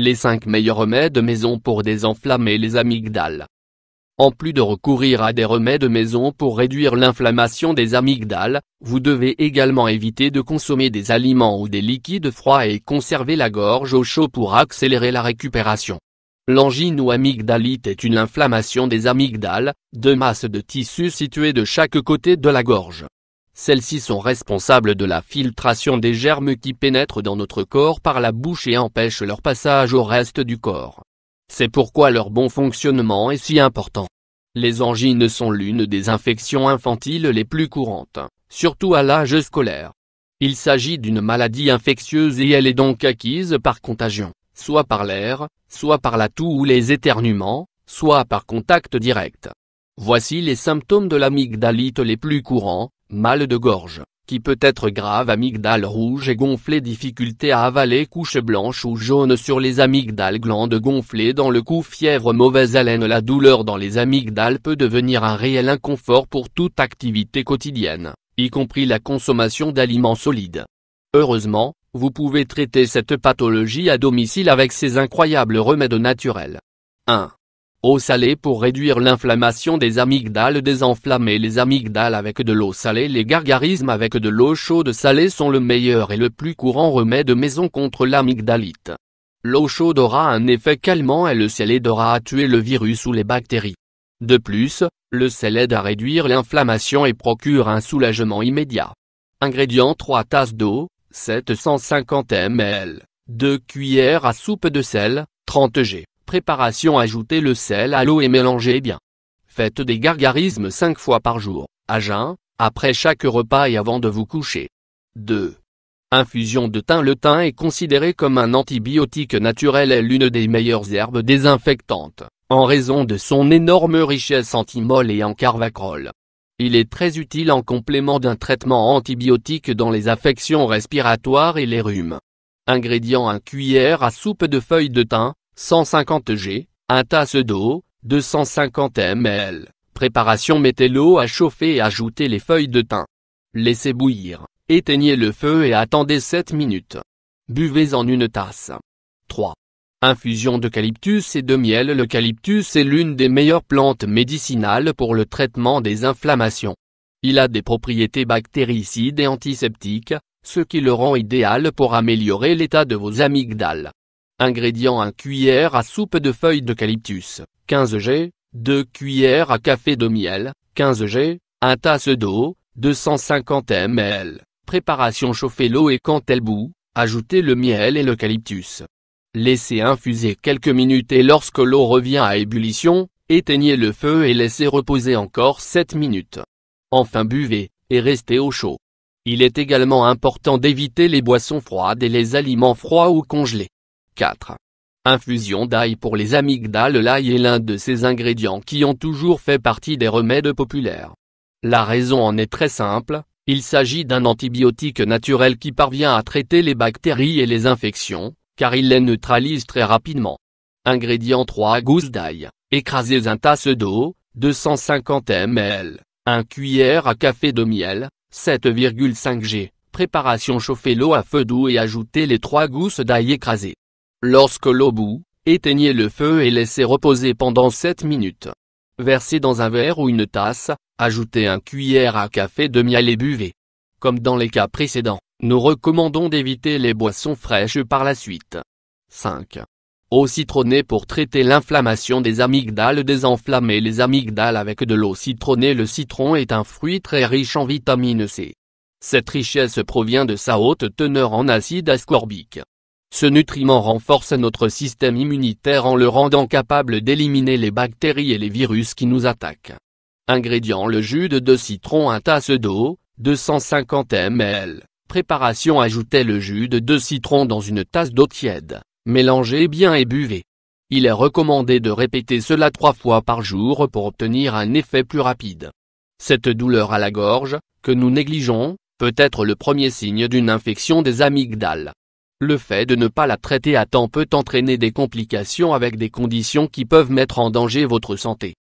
Les 5 meilleurs remèdes maison pour désenflammer les amygdales. En plus de recourir à des remèdes maison pour réduire l'inflammation des amygdales, vous devez également éviter de consommer des aliments ou des liquides froids et conserver la gorge au chaud pour accélérer la récupération. L'angine ou amygdalite est une inflammation des amygdales, deux masses de tissu situées de chaque côté de la gorge. Celles-ci sont responsables de la filtration des germes qui pénètrent dans notre corps par la bouche et empêchent leur passage au reste du corps. C'est pourquoi leur bon fonctionnement est si important. Les angines sont l'une des infections infantiles les plus courantes, surtout à l'âge scolaire. Il s'agit d'une maladie infectieuse et elle est donc acquise par contagion, soit par l'air, soit par la toux ou les éternuements, soit par contact direct. Voici les symptômes de l'amygdalite les plus courants: mal de gorge, qui peut être grave, amygdale rouge et gonflée, difficulté à avaler, couche blanche ou jaune sur les amygdales, glandes gonflées dans le cou, fièvre, mauvaise haleine. La douleur dans les amygdales peut devenir un réel inconfort pour toute activité quotidienne, y compris la consommation d'aliments solides. Heureusement, vous pouvez traiter cette pathologie à domicile avec ces incroyables remèdes naturels. 1. Eau salée pour réduire l'inflammation des amygdales. Désenflammer les amygdales avec de l'eau salée. Les gargarismes avec de l'eau chaude salée sont le meilleur et le plus courant remède maison contre l'amygdalite. L'eau chaude aura un effet calmant et le sel aidera à tuer le virus ou les bactéries. De plus, le sel aide à réduire l'inflammation et procure un soulagement immédiat. Ingrédients: 3 tasses d'eau, 750 ml, 2 cuillères à soupe de sel, 30 g. Préparation: ajoutez le sel à l'eau et mélangez bien. Faites des gargarismes 5 fois par jour, à jeun, après chaque repas et avant de vous coucher. 2. Infusion de thym. Le thym est considéré comme un antibiotique naturel et l'une des meilleures herbes désinfectantes, en raison de son énorme richesse en thymol et en carvacrol. Il est très utile en complément d'un traitement antibiotique dans les affections respiratoires et les rhumes. Ingrédients: 1 cuillère à soupe de feuilles de thym, 150 g, 1 tasse d'eau, 250 ml. Préparation: mettez l'eau à chauffer et ajoutez les feuilles de thym. Laissez bouillir, éteignez le feu et attendez 7 minutes. Buvez en une tasse. 3. Infusion d'eucalyptus et de miel. L'eucalyptus est l'une des meilleures plantes médicinales pour le traitement des inflammations. Il a des propriétés bactéricides et antiseptiques, ce qui le rend idéal pour améliorer l'état de vos amygdales. Ingrédients: 1 cuillère à soupe de feuilles d'eucalyptus, 15 g, 2 cuillères à café de miel, 15 g, 1 tasse d'eau, 250 ml. Préparation: chauffez l'eau et quand elle bout, ajoutez le miel et l'eucalyptus. Laissez infuser quelques minutes et lorsque l'eau revient à ébullition, éteignez le feu et laissez reposer encore 7 minutes. Enfin buvez, et restez au chaud. Il est également important d'éviter les boissons froides et les aliments froids ou congelés. 4. Infusion d'ail pour les amygdales. L'ail est l'un de ces ingrédients qui ont toujours fait partie des remèdes populaires. La raison en est très simple, il s'agit d'un antibiotique naturel qui parvient à traiter les bactéries et les infections, car il les neutralise très rapidement. Ingrédients: 3 gousses d'ail, écrasées, 1 tasse d'eau, 250 ml, 1 cuillère à café de miel, 7,5 g. Préparation: chauffez l'eau à feu doux et ajoutez les 3 gousses d'ail écrasées. Lorsque l'eau bout, éteignez le feu et laissez reposer pendant 7 minutes. Versez dans un verre ou une tasse, ajoutez 1 cuillère à café de miel et buvez. Comme dans les cas précédents, nous recommandons d'éviter les boissons fraîches par la suite. 5. Eau citronnée pour traiter l'inflammation des amygdales. Désenflammer les amygdales avec de l'eau citronnée. Le citron est un fruit très riche en vitamine C. Cette richesse provient de sa haute teneur en acide ascorbique. Ce nutriment renforce notre système immunitaire en le rendant capable d'éliminer les bactéries et les virus qui nous attaquent. Ingrédients: le jus de citron, 1 tasse d'eau, 250 ml. Préparation: ajoutez le jus de citron dans une tasse d'eau tiède, mélangez bien et buvez. Il est recommandé de répéter cela 3 fois par jour pour obtenir un effet plus rapide. Cette douleur à la gorge, que nous négligeons, peut être le premier signe d'une infection des amygdales. Le fait de ne pas la traiter à temps peut entraîner des complications avec des conditions qui peuvent mettre en danger votre santé.